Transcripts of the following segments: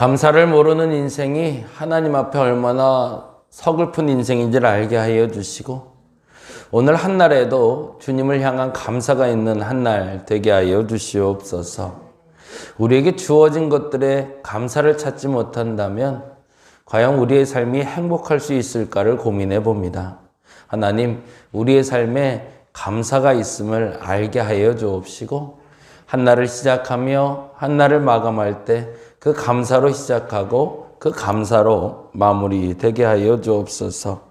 감사를 모르는 인생이 하나님 앞에 얼마나 서글픈 인생인지를 알게 하여 주시고, 오늘 한날에도 주님을 향한 감사가 있는 한날 되게 하여 주시옵소서. 우리에게 주어진 것들에 감사를 찾지 못한다면 과연 우리의 삶이 행복할 수 있을까를 고민해 봅니다. 하나님, 우리의 삶에 감사가 있음을 알게 하여 주옵시고, 한날을 시작하며 한날을 마감할 때 그 감사로 시작하고 그 감사로 마무리되게 하여 주옵소서.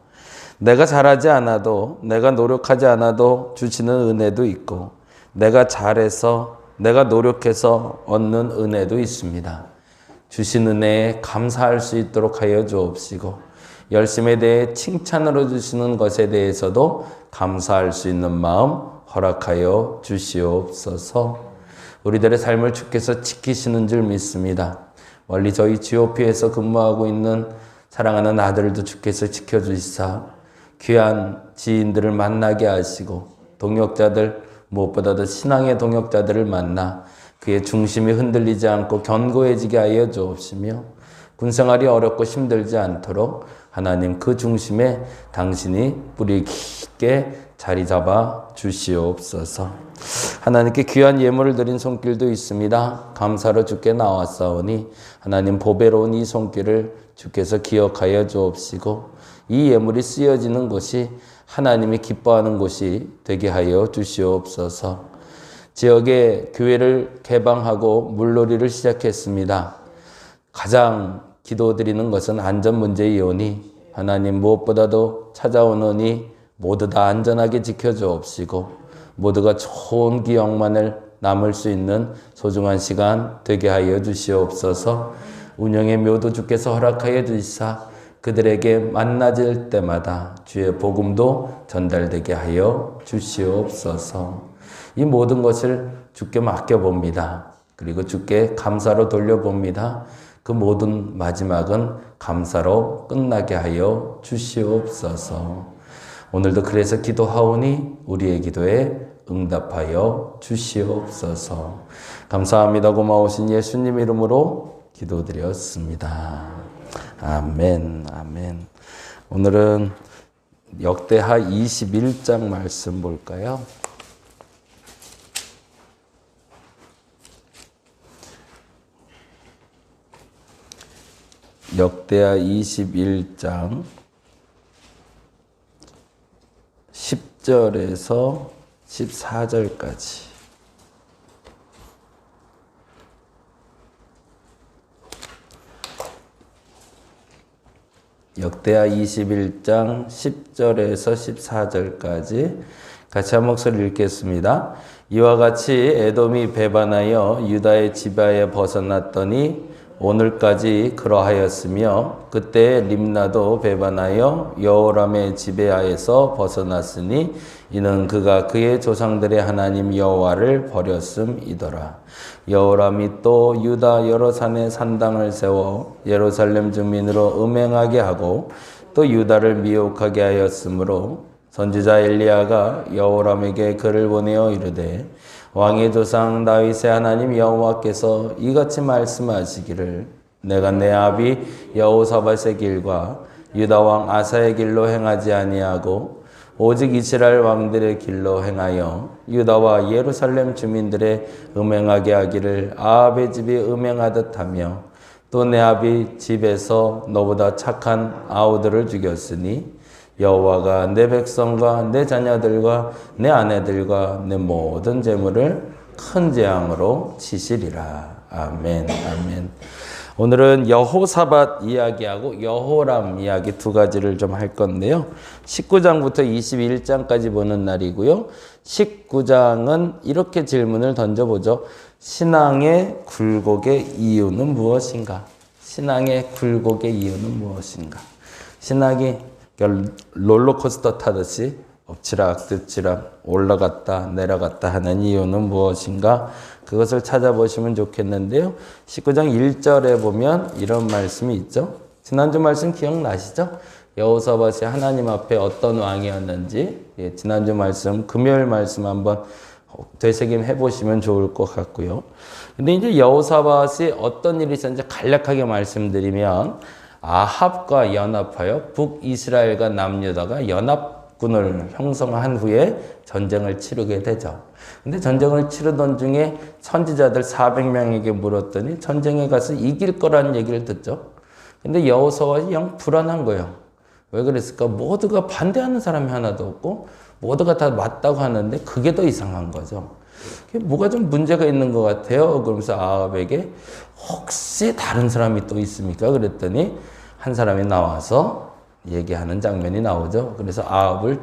내가 잘하지 않아도, 내가 노력하지 않아도 주시는 은혜도 있고, 내가 잘해서, 내가 노력해서 얻는 은혜도 있습니다. 주신 은혜에 감사할 수 있도록 하여 주옵시고, 열심에 대해 칭찬으로 주시는 것에 대해서도 감사할 수 있는 마음 허락하여 주시옵소서. 우리들의 삶을 주께서 지키시는 줄 믿습니다. 멀리 저희 GOP에서 근무하고 있는 사랑하는 아들도 주께서 지켜주시사 귀한 지인들을 만나게 하시고, 동역자들, 무엇보다도 신앙의 동역자들을 만나 그의 중심이 흔들리지 않고 견고해지게 하여 주옵시며, 군생활이 어렵고 힘들지 않도록 하나님 그 중심에 당신이 뿌리 깊게 자리 잡아 주시옵소서. 하나님께 귀한 예물을 드린 손길도 있습니다. 감사로 주께 나왔사오니 하나님 보배로운 이 손길을 주께서 기억하여 주옵시고, 이 예물이 쓰여지는 곳이 하나님이 기뻐하는 곳이 되게 하여 주시옵소서. 지역에 교회를 개방하고 물놀이를 시작했습니다. 가장 기도드리는 것은 안전 문제이오니 하나님 무엇보다도 찾아오노니 모두 다 안전하게 지켜주옵시고, 모두가 좋은 기억만을 남을 수 있는 소중한 시간 되게 하여 주시옵소서. 운영의 묘도 주께서 허락하여 주시사 그들에게 만나질 때마다 주의 복음도 전달되게 하여 주시옵소서. 이 모든 것을 주께 맡겨봅니다. 그리고 주께 감사로 돌려봅니다. 그 모든 마지막은 감사로 끝나게 하여 주시옵소서. 오늘도 그래서 기도하오니 우리의 기도에 응답하여 주시옵소서. 감사합니다. 고마우신 예수님 이름으로 기도드렸습니다. 아멘, 아멘. 오늘은 역대하 21장 말씀 볼까요? 역대하 21장 10절에서 14절까지. 역대하 21장 10절에서 14절까지 같이 한 목소리 읽겠습니다. 이와 같이 에돔이 배반하여 유다의 지배하에 벗어났더니 오늘까지 그러하였으며, 그때 림나도 배반하여 여호람의 지배하에서 벗어났으니 이는 그가 그의 조상들의 하나님 여호와를 버렸음이더라. 여호람이 또 유다 여러 산에 산당을 세워 예루살렘 주민으로 음행하게 하고 또 유다를 미혹하게 하였으므로 선지자 엘리야가 여호람에게 글을 보내어 이르되, 왕의 조상 다윗의 하나님 여호와께서 이같이 말씀하시기를, 내가 내 아비 여호사밧의 길과 유다 왕 아사의 길로 행하지 아니하고 오직 이스라엘 왕들의 길로 행하여 유다와 예루살렘 주민들의 음행하게 하기를 아합의 집이 음행하듯 하며, 또 내 아비 집에서 너보다 착한 아우들을 죽였으니 여호와가 내 백성과 내 자녀들과 내 아내들과 내 모든 재물을 큰 재앙으로 치시리라. 아멘, 아멘. 오늘은 여호사밧 이야기하고 여호람 이야기 두 가지를 좀 할 건데요. 19장부터 21장까지 보는 날이고요. 19장은 이렇게 질문을 던져보죠. 신앙의 굴곡의 이유는 무엇인가? 신앙의 굴곡의 이유는 무엇인가? 신앙이 롤러코스터 타듯이 엎치락뒤치락 올라갔다 내려갔다 하는 이유는 무엇인가? 그것을 찾아보시면 좋겠는데요. 19장 1절에 보면 이런 말씀이 있죠. 지난주 말씀 기억나시죠? 여호사밧이 하나님 앞에 어떤 왕이었는지, 지난주 말씀 금요일 말씀 한번 되새김해 보시면 좋을 것 같고요. 근데 이제 여호사밧이 어떤 일이 있었는지 간략하게 말씀드리면 아합과 연합하여 북이스라엘과 남유다가 연합군을 형성한 후에 전쟁을 치르게 되죠. 근데 전쟁을 치르던 중에 선지자들 400명에게 물었더니 전쟁에 가서 이길 거라는 얘기를 듣죠. 근데 여호사밧이 영 불안한 거예요. 왜 그랬을까? 모두가 반대하는 사람이 하나도 없고 모두가 다 맞다고 하는데 그게 더 이상한 거죠. 뭐가 좀 문제가 있는 것 같아요. 그러면서 아합에게 혹시 다른 사람이 또 있습니까? 그랬더니 한 사람이 나와서 얘기하는 장면이 나오죠. 그래서 아합을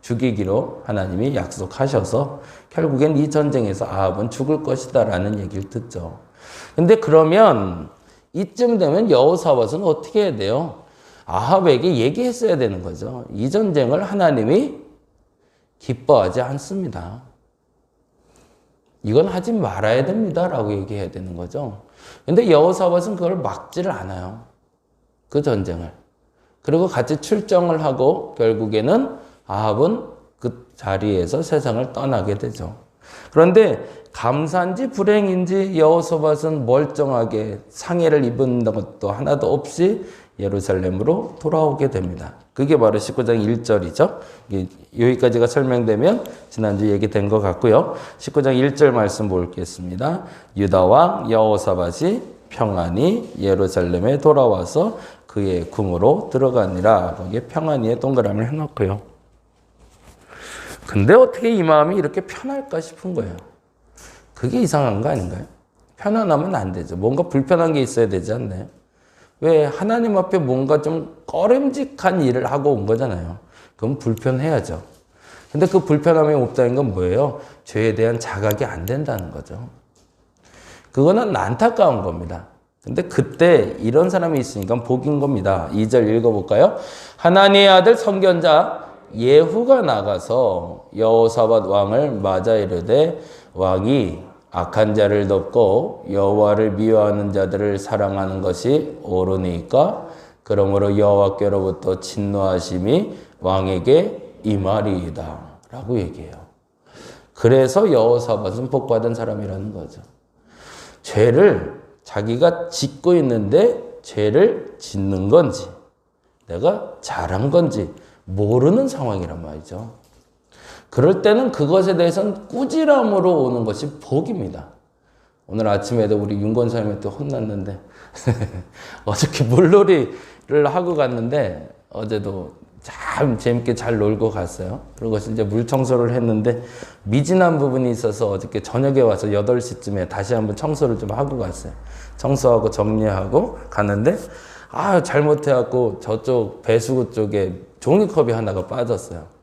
죽이기로 하나님이 약속하셔서 결국엔 이 전쟁에서 아합은 죽을 것이다라는 얘기를 듣죠. 근데 그러면 이쯤 되면 여호사밧은 어떻게 해야 돼요? 아합에게 얘기했어야 되는 거죠. 이 전쟁을 하나님이 기뻐하지 않습니다. 이건 하지 말아야 됩니다라고 얘기해야 되는 거죠. 근데 여호사밧은 그걸 막지를 않아요. 그 전쟁을. 그리고 같이 출정을 하고 결국에는 아합은 그 자리에서 세상을 떠나게 되죠. 그런데 감사인지 불행인지 여호사밧은 멀쩡하게 상해를 입은 것도 하나도 없이 예루살렘으로 돌아오게 됩니다. 그게 바로 19장 1절이죠. 여기까지가 설명되면 지난주 얘기된 것 같고요. 19장 1절 말씀 보겠습니다. 유다왕 여호사밧이 평안히 예루살렘에 돌아와서 그의 궁으로 들어가니라. 거기에 평안히에 동그라미를 해놓고요. 근데 어떻게 이 마음이 이렇게 편할까 싶은 거예요. 그게 이상한 거 아닌가요? 편안하면 안 되죠. 뭔가 불편한 게 있어야 되지 않나요? 왜 하나님 앞에 뭔가 좀 꺼림직한 일을 하고 온 거잖아요. 그럼 불편해야죠. 근데 그 불편함이 없다는 건 뭐예요? 죄에 대한 자각이 안 된다는 거죠. 그거는 안타까운 겁니다. 근데 그때 이런 사람이 있으니까 복인 겁니다. 2절 읽어볼까요? 하나님의 아들 선견자 예후가 나가서 여호사밧 왕을 맞아 이르되 왕이 악한 자를 덮고 여호와를 미워하는 자들을 사랑하는 것이 옳으니까 그러므로 여호와께로부터 진노하심이 왕에게 임하리이다 라고 얘기해요. 그래서 여호사밧은 복받은 사람이라는 거죠. 죄를 자기가 짓고 있는데 죄를 짓는 건지 내가 잘한 건지 모르는 상황이란 말이죠. 그럴 때는 그것에 대해서는 꾸지람으로 오는 것이 복입니다. 오늘 아침에도 우리 윤권사님한테 혼났는데 어저께 물놀이를 하고 갔는데 어제도 참 재밌게 잘 놀고 갔어요. 그리고 이제 물 청소를 했는데 미진한 부분이 있어서 어저께 저녁에 와서 8시쯤에 다시 한번 청소를 좀 하고 갔어요. 청소하고 정리하고 갔는데 잘못해갖고 저쪽 배수구 쪽에 종이컵이 하나가 빠졌어요.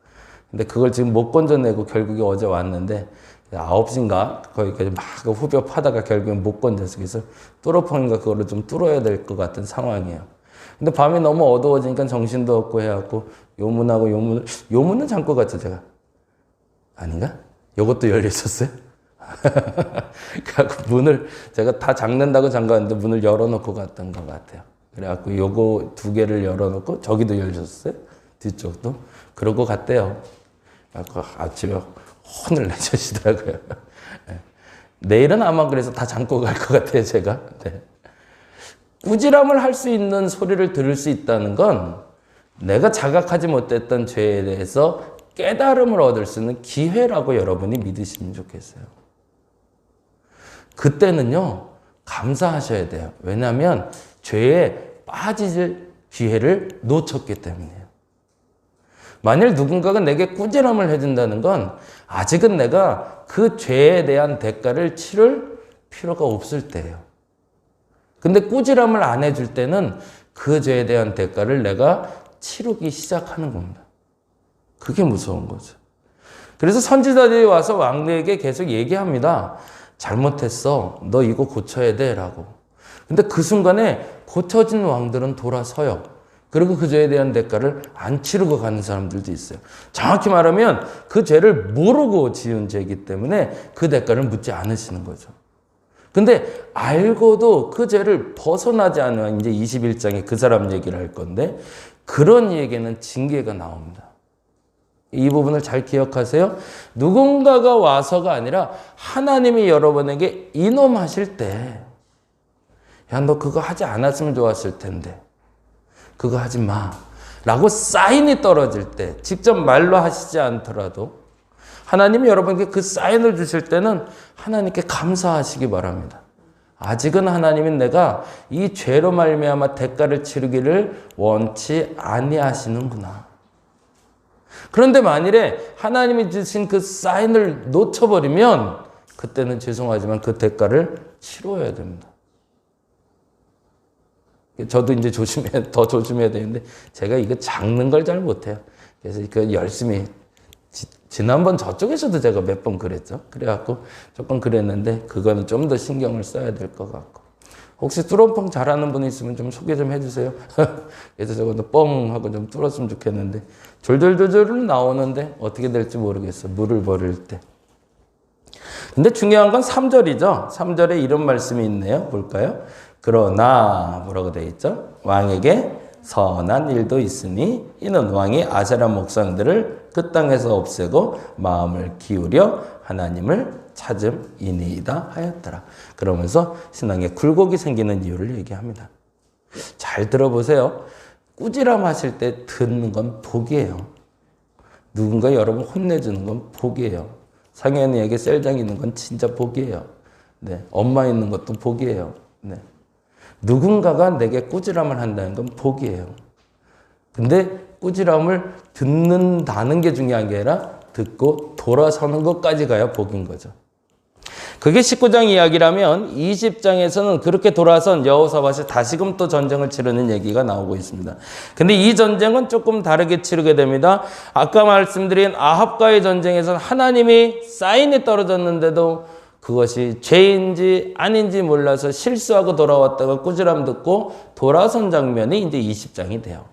근데 그걸 지금 못 건져내고 결국에 어제 왔는데 9시인가 거기까지 막 후벼 파다가 결국엔 못 건졌어요. 그래서 뚫어펑인가 그거를 좀 뚫어야 될 것 같은 상황이에요. 근데 밤이 너무 어두워지니까 정신도 없고 해갖고 요문은 잠궈 갔죠 제가. 아닌가? 요것도 열려 있었어요? 그래갖고 문을 제가 다 잠는다고 잠갔는데 문을 열어놓고 갔던 것 같아요. 그래갖고 요거 2개를 열어놓고 저기도 열렸어요. 뒤쪽도. 그러고 갔대요. 아침에 혼을 내주시더라고요. 내일은 아마 그래서 다 잠고 갈 것 같아요, 제가. 네. 꾸지람을 할 수 있는 소리를 들을 수 있다는 건 내가 자각하지 못했던 죄에 대해서 깨달음을 얻을 수 있는 기회라고 여러분이 믿으시면 좋겠어요. 그때는요, 감사하셔야 돼요. 왜냐하면 죄에 빠질 기회를 놓쳤기 때문이에요. 만일 누군가가 내게 꾸지람을 해준다는 건 아직은 내가 그 죄에 대한 대가를 치를 필요가 없을 때예요. 근데 꾸지람을 안 해줄 때는 그 죄에 대한 대가를 내가 치르기 시작하는 겁니다. 그게 무서운 거죠. 그래서 선지자들이 와서 왕에게 계속 얘기합니다. 잘못했어. 너 이거 고쳐야 돼. 라고. 근데 그 순간에 고쳐진 왕들은 돌아서요. 그리고 그 죄에 대한 대가를 안 치르고 가는 사람들도 있어요. 정확히 말하면 그 죄를 모르고 지은 죄이기 때문에 그 대가를 묻지 않으시는 거죠. 근데 알고도 그 죄를 벗어나지 않으면 이제 21장에 그 사람 얘기를 할 건데 그런 얘기는 징계가 나옵니다. 이 부분을 잘 기억하세요. 누군가가 와서가 아니라 하나님이 여러분에게 이놈하실 때, 야, 너 그거 하지 않았으면 좋았을 텐데, 그거 하지 마 라고 사인이 떨어질 때, 직접 말로 하시지 않더라도 하나님이 여러분에게 그 사인을 주실 때는 하나님께 감사하시기 바랍니다. 아직은 하나님이 내가 이 죄로 말미암아 대가를 치르기를 원치 아니하시는구나. 그런데 만일에 하나님이 주신 그 사인을 놓쳐버리면 그때는 죄송하지만 그 대가를 치러야 됩니다. 저도 이제 더 조심해야 되는데 제가 이거 작는 걸 잘 못해요. 그래서 그 열심히 지난번 저쪽에서도 제가 몇 번 그랬죠. 그래갖고 조금 그랬는데 그거는 좀 더 신경을 써야 될 것 같고. 혹시 뚜렁뻥 잘하는 분 있으면 좀 소개 좀 해주세요. 그래서 저것도 뻥 하고 좀 뚫었으면 좋겠는데 졸졸졸졸 나오는데 어떻게 될지 모르겠어. 물을 버릴 때. 근데 중요한 건 3절이죠. 3절에 이런 말씀이 있네요. 볼까요? 그러나 뭐라고 되어 있죠? 왕에게 선한 일도 있으니 이는 왕이 아세라 목상들을 그 땅에서 없애고 마음을 기울여 하나님을 찾음이니이다 하였더라. 그러면서 신앙에 굴곡이 생기는 이유를 얘기합니다. 잘 들어보세요. 꾸지람 하실 때 듣는 건 복이에요. 누군가 여러분 혼내주는 건 복이에요. 상현이에게 셀장 있는 건 진짜 복이에요. 네, 엄마 있는 것도 복이에요. 네. 누군가가 내게 꾸지람을 한다는 건 복이에요. 근데 꾸지람을 듣는다는 게 중요한 게 아니라 듣고 돌아서는 것까지 가야 복인 거죠. 그게 19장 이야기라면 20장에서는 그렇게 돌아선 여호사밧이 다시금 또 전쟁을 치르는 얘기가 나오고 있습니다. 근데 이 전쟁은 조금 다르게 치르게 됩니다. 아까 말씀드린 아합과의 전쟁에서는 하나님이 사인이 떨어졌는데도 그것이 죄인지 아닌지 몰라서 실수하고 돌아왔다가 꾸지람 듣고 돌아선 장면이 이제 20장이 돼요.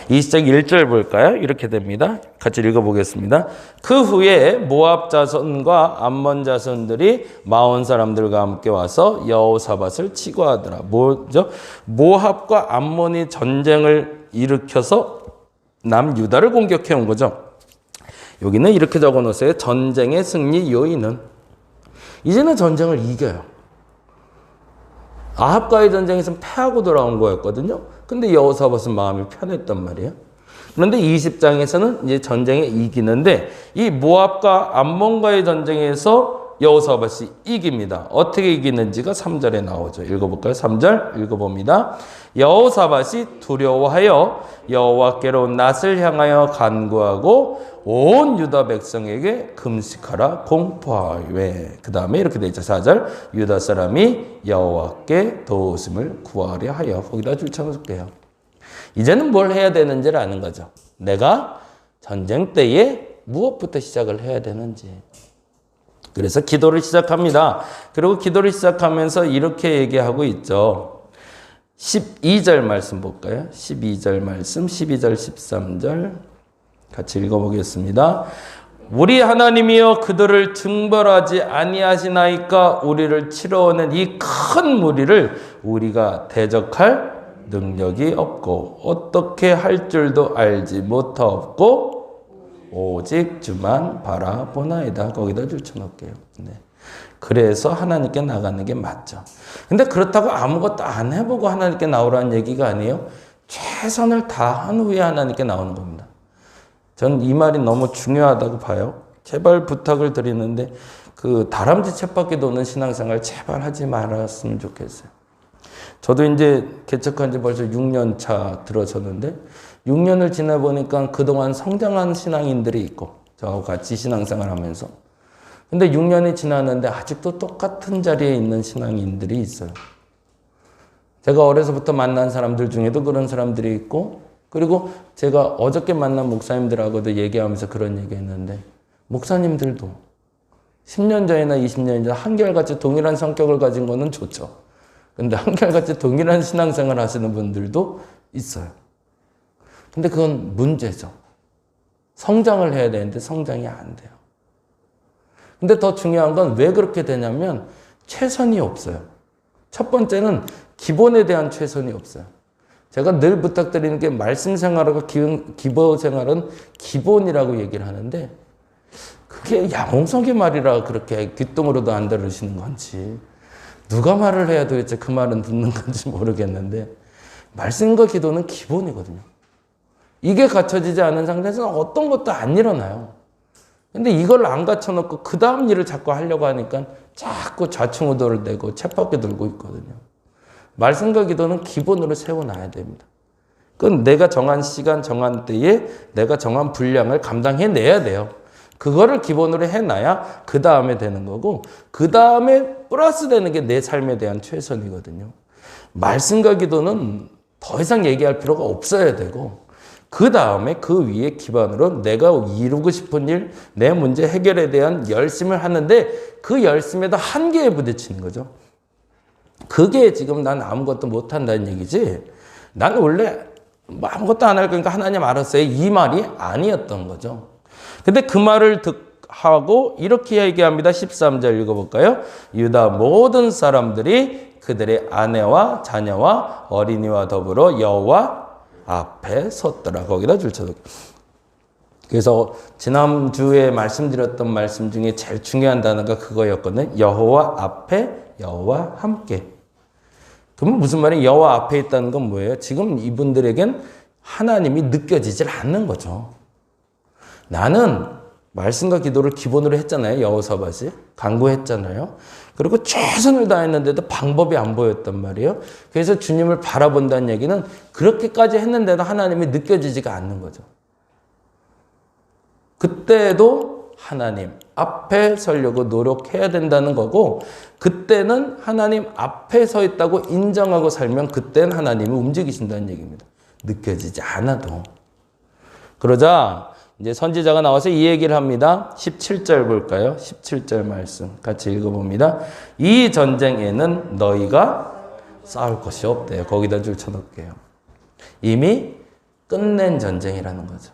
20장 1절 볼까요? 이렇게 됩니다. 같이 읽어보겠습니다. 그 후에 모압 자손과 암몬 자손들이 마온 사람들과 함께 와서 여호사밧을 치고 하더라. 뭐죠? 모압과 암몬이 전쟁을 일으켜서 남유다를 공격해 온 거죠. 여기는 이렇게 적어 놓으세요. 전쟁의 승리 요인은 이제는 전쟁을 이겨요. 아합과의 전쟁에서는 패하고 돌아온 거였거든요. 근데 여호사밧은 마음이 편했단 말이에요. 그런데 20장에서는 이제 전쟁에 이기는데 이 모압과 암몬과의 전쟁에서 여호사밧이 이깁니다. 어떻게 이기는지가 3절에 나오죠. 읽어볼까요? 3절 읽어봅니다. 여호사밧이 두려워하여 여호와께로 낯을 향하여 간구하고 온 유다 백성에게 금식하라 공포하되. 그 다음에 이렇게 되어 있죠. 4절 유다 사람이 여호와께 도우심을 구하려 하여. 거기다 줄쳐놓을게요. 이제는 뭘 해야 되는지를 아는 거죠. 내가 전쟁 때에 무엇부터 시작을 해야 되는지. 그래서 기도를 시작합니다. 그리고 기도를 시작하면서 이렇게 얘기하고 있죠. 12절 말씀 볼까요? 12절 말씀, 12절, 13절 같이 읽어보겠습니다. 우리 하나님이여 그들을 징벌하지 아니하시나이까. 우리를 치러오는 이 큰 무리를 우리가 대적할 능력이 없고 어떻게 할 줄도 알지 못하옵고 오직 주만 바라보나이다. 거기다 줄쳐놓을게요. 네. 그래서 하나님께 나가는 게 맞죠. 근데 그렇다고 아무것도 안 해보고 하나님께 나오라는 얘기가 아니에요. 최선을 다한 후에 하나님께 나오는 겁니다. 전 이 말이 너무 중요하다고 봐요. 제발 부탁을 드리는데 그 다람쥐 쳇바퀴 도는 신앙생활 제발 하지 말았으면 좋겠어요. 저도 이제 개척한 지 벌써 6년 차 들어섰는데 6년을 지나보니까 그동안 성장한 신앙인들이 있고 저하고 같이 신앙생활 하면서 근데 6년이 지났는데 아직도 똑같은 자리에 있는 신앙인들이 있어요. 제가 어려서부터 만난 사람들 중에도 그런 사람들이 있고 그리고 제가 어저께 만난 목사님들하고도 얘기하면서 그런 얘기했는데 목사님들도 10년 전이나 20년 전 한결같이 동일한 성격을 가진 거는 좋죠. 근데 한결같이 동일한 신앙생활 하시는 분들도 있어요. 근데 그건 문제죠. 성장을 해야 되는데 성장이 안 돼요. 근데 더 중요한 건 왜 그렇게 되냐면 최선이 없어요. 첫 번째는 기본에 대한 최선이 없어요. 제가 늘 부탁드리는 게 말씀 생활과 기도 생활은 기본이라고 얘기를 하는데 그게 야몽성의 말이라 그렇게 귓등으로도 안 들으시는 건지 누가 말을 해야 도대체 그 말은 듣는 건지 모르겠는데 말씀과 기도는 기본이거든요. 이게 갖춰지지 않은 상태에서는 어떤 것도 안 일어나요. 근데 이걸 안 갖춰놓고 그 다음 일을 자꾸 하려고 하니까 자꾸 좌충우돌을 내고 쳇바퀴 돌고 있거든요. 말씀과 기도는 기본으로 세워놔야 됩니다. 그건 내가 정한 시간, 정한 때에 내가 정한 분량을 감당해내야 돼요. 그거를 기본으로 해놔야 그 다음에 되는 거고 그 다음에 플러스 되는 게 내 삶에 대한 최선이거든요. 말씀과 기도는 더 이상 얘기할 필요가 없어야 되고 그 다음에 그 위에 기반으로 내가 이루고 싶은 일, 내 문제 해결에 대한 열심을 하는데 그 열심에도 한계에 부딪히는 거죠. 그게 지금 난 아무것도 못한다는 얘기지 난 원래 아무것도 안 할 거니까 하나님 알았어요. 이 말이 아니었던 거죠. 근데 그 말을 하고 이렇게 얘기합니다. 13절 읽어볼까요? 유다 모든 사람들이 그들의 아내와 자녀와 어린이와 더불어 여호와 앞에 섰더라. 거기다 줄 쳐놓고. 그래서 지난주에 말씀드렸던 말씀 중에 제일 중요한 단어가 그거였거든요. 여호와 앞에 여호와 함께. 그러면 무슨 말이에요? 여호와 앞에 있다는 건 뭐예요? 지금 이분들에겐 하나님이 느껴지질 않는 거죠. 나는 말씀과 기도를 기본으로 했잖아요. 여호사밧이 간구했잖아요. 그리고 최선을 다했는데도 방법이 안 보였단 말이에요. 그래서 주님을 바라본다는 얘기는 그렇게까지 했는데도 하나님이 느껴지지가 않는 거죠. 그때도 하나님 앞에 서려고 노력해야 된다는 거고 그때는 하나님 앞에 서 있다고 인정하고 살면 그때는 하나님이 움직이신다는 얘기입니다. 느껴지지 않아도. 그러자 이제 선지자가 나와서 이 얘기를 합니다. 17절 볼까요? 17절 말씀 같이 읽어봅니다. 이 전쟁에는 너희가 싸울 것이 없대요. 거기다 줄 쳐놓을게요. 이미 끝낸 전쟁이라는 거죠.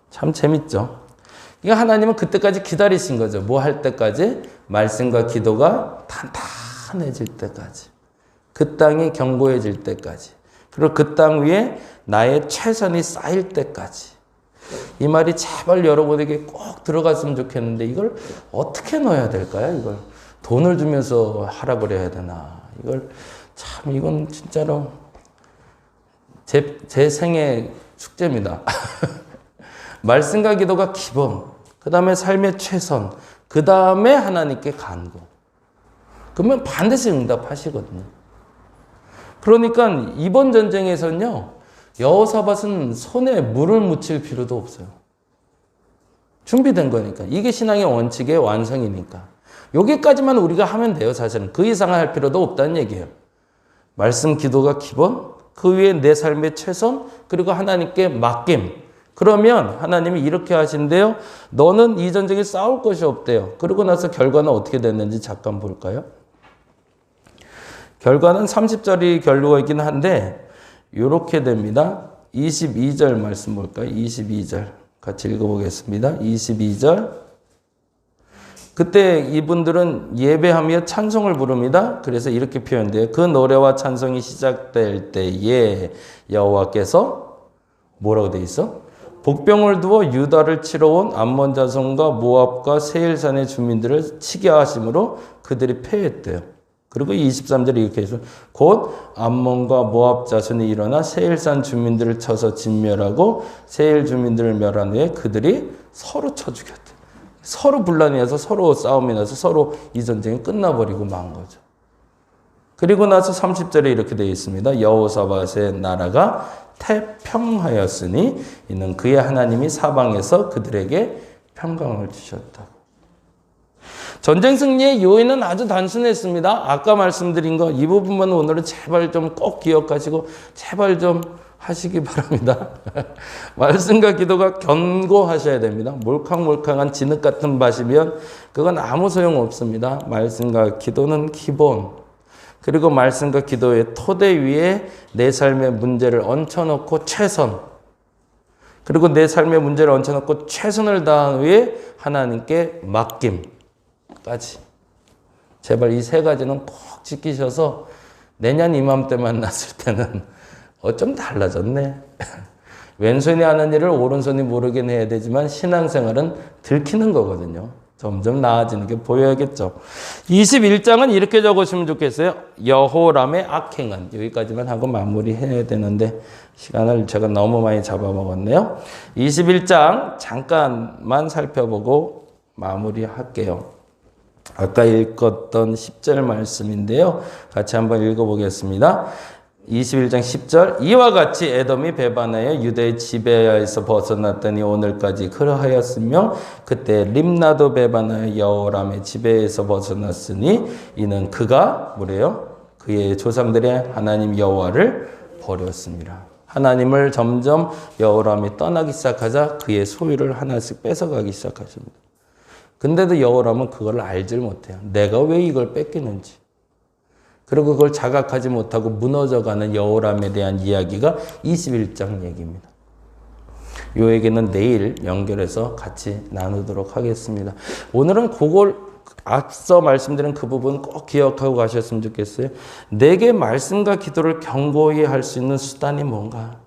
참 재밌죠? 그러니까 하나님은 그때까지 기다리신 거죠. 뭐 할 때까지? 말씀과 기도가 탄탄해질 때까지. 그 땅이 견고해질 때까지. 그리고 그 땅 위에 나의 최선이 쌓일 때까지. 이 말이 제발 여러분에게 꼭 들어갔으면 좋겠는데 이걸 어떻게 넣어야 될까요? 이걸 돈을 주면서 하라 그래야 되나? 이걸 참 이건 진짜로 제 생애 축제입니다. 말씀과 기도가 기본, 그 다음에 삶의 최선, 그 다음에 하나님께 간구. 그러면 반드시 응답하시거든요. 그러니까 이번 전쟁에서는요. 여호사밧은 손에 물을 묻힐 필요도 없어요. 준비된 거니까. 이게 신앙의 원칙의 완성이니까. 여기까지만 우리가 하면 돼요. 사실은. 그 이상을 할 필요도 없다는 얘기예요. 말씀 기도가 기본, 그 위에 내 삶의 최선, 그리고 하나님께 맡김. 그러면 하나님이 이렇게 하신대요. 너는 이 전쟁에 싸울 것이 없대요. 그러고 나서 결과는 어떻게 됐는지 잠깐 볼까요? 결과는 30절이 결과이긴 한데 이렇게 됩니다. 22절 말씀 볼까요? 22절 같이 읽어보겠습니다. 22절 그때 이분들은 예배하며 찬송을 부릅니다. 그래서 이렇게 표현돼요. 그 노래와 찬송이 시작될 때에 여호와께서 뭐라고 돼 있어? 복병을 두어 유다를 치러 온 암몬 자손과 모압과 세일산의 주민들을 치게 하심으로 그들이 패했대요. 그리고 23절에 이렇게 해서 곧 암몬과 모압 자손이 일어나 세일산 주민들을 쳐서 진멸하고 세일 주민들을 멸한 후에 그들이 서로 쳐 죽였대. 서로 분란이 나서 서로 싸움이 나서 서로 이 전쟁이 끝나버리고 만 거죠. 그리고 나서 30절에 이렇게 되어 있습니다. 여호사밧의 나라가 태평하였으니 이는 그의 하나님이 사방에서 그들에게 평강을 주셨다. 전쟁 승리의 요인은 아주 단순했습니다. 아까 말씀드린 거 이 부분만 오늘은 제발 좀 꼭 기억하시고 제발 좀 하시기 바랍니다. 말씀과 기도가 견고하셔야 됩니다. 몰캉몰캉한 진흙 같은 밭이면 그건 아무 소용 없습니다. 말씀과 기도는 기본. 그리고 말씀과 기도의 토대 위에 내 삶의 문제를 얹혀놓고 최선. 그리고 내 삶의 문제를 얹혀놓고 최선을 다한 후에 하나님께 맡김까지. 제발 이 세 가지는 꼭 지키셔서 내년 이맘때 만났을 때는 어쩜 달라졌네. 왼손이 하는 일을 오른손이 모르긴 해야 되지만 신앙생활은 들키는 거거든요. 점점 나아지는 게 보여야겠죠. 21장은 이렇게 적으시면 좋겠어요. 여호람의 악행은. 여기까지만 하고 마무리해야 되는데 시간을 제가 너무 많이 잡아먹었네요. 21장 잠깐만 살펴보고 마무리할게요. 아까 읽었던 10절 말씀인데요. 같이 한번 읽어보겠습니다. 21장 10절 이와 같이 에돔이 배반하여 유대의 지배하에서 벗어났더니 오늘까지 그러하였으며 그때 림나도 배반하여 여호람의 지배에서 벗어났으니 이는 그가 뭐래요? 그의 조상들의 하나님 여호와를 버렸습니다. 하나님을 점점 여호람이 떠나기 시작하자 그의 소유를 하나씩 뺏어가기 시작하십니다. 근데도 여호람은 그걸 알질 못해요. 내가 왜 이걸 뺏기는지. 그리고 그걸 자각하지 못하고 무너져가는 여호람에 대한 이야기가 21장 얘기입니다. 이 얘기는 내일 연결해서 같이 나누도록 하겠습니다. 오늘은 그걸 앞서 말씀드린 그 부분 꼭 기억하고 가셨으면 좋겠어요. 내게 말씀과 기도를 견고히 할 수 있는 수단이 뭔가.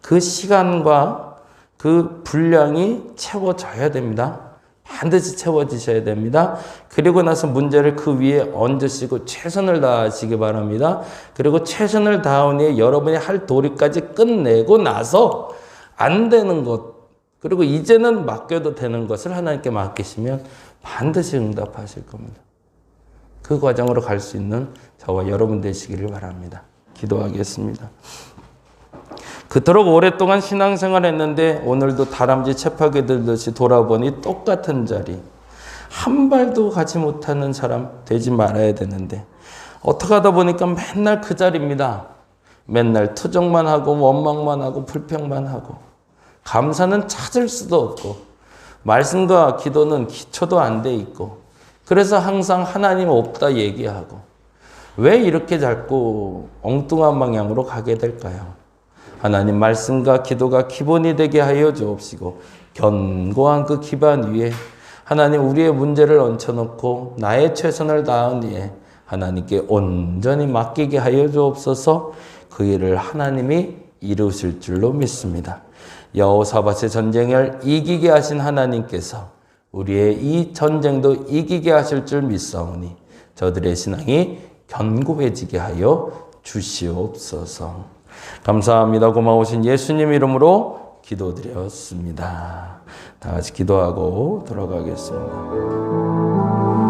그 시간과 그 분량이 채워져야 됩니다. 반드시 채워지셔야 됩니다. 그리고 나서 문제를 그 위에 얹으시고 최선을 다하시기 바랍니다. 그리고 최선을 다한 후에 여러분이 할 도리까지 끝내고 나서 안 되는 것, 그리고 이제는 맡겨도 되는 것을 하나님께 맡기시면 반드시 응답하실 겁니다. 그 과정으로 갈 수 있는 저와 여러분 되시기를 바랍니다. 기도하겠습니다. 그토록 오랫동안 신앙생활 했는데 오늘도 다람쥐 채파게 들듯이 돌아보니 똑같은 자리. 한 발도 가지 못하는 사람 되지 말아야 되는데 어떻게 하다 보니까 맨날 그 자리입니다. 맨날 투정만 하고 원망만 하고 불평만 하고 감사는 찾을 수도 없고 말씀과 기도는 기초도 안 돼 있고 그래서 항상 하나님 없다 얘기하고 왜 이렇게 자꾸 엉뚱한 방향으로 가게 될까요? 하나님 말씀과 기도가 기본이 되게 하여 주옵시고 견고한 그 기반 위에 하나님 우리의 문제를 얹혀놓고 나의 최선을 다한 뒤에 하나님께 온전히 맡기게 하여 주옵소서. 그 일을 하나님이 이루실 줄로 믿습니다. 여호사밧의 전쟁을 이기게 하신 하나님께서 우리의 이 전쟁도 이기게 하실 줄 믿사오니 저들의 신앙이 견고해지게 하여 주시옵소서. 감사합니다. 고마우신 예수님 이름으로 기도드렸습니다. 다 같이 기도하고 돌아가겠습니다.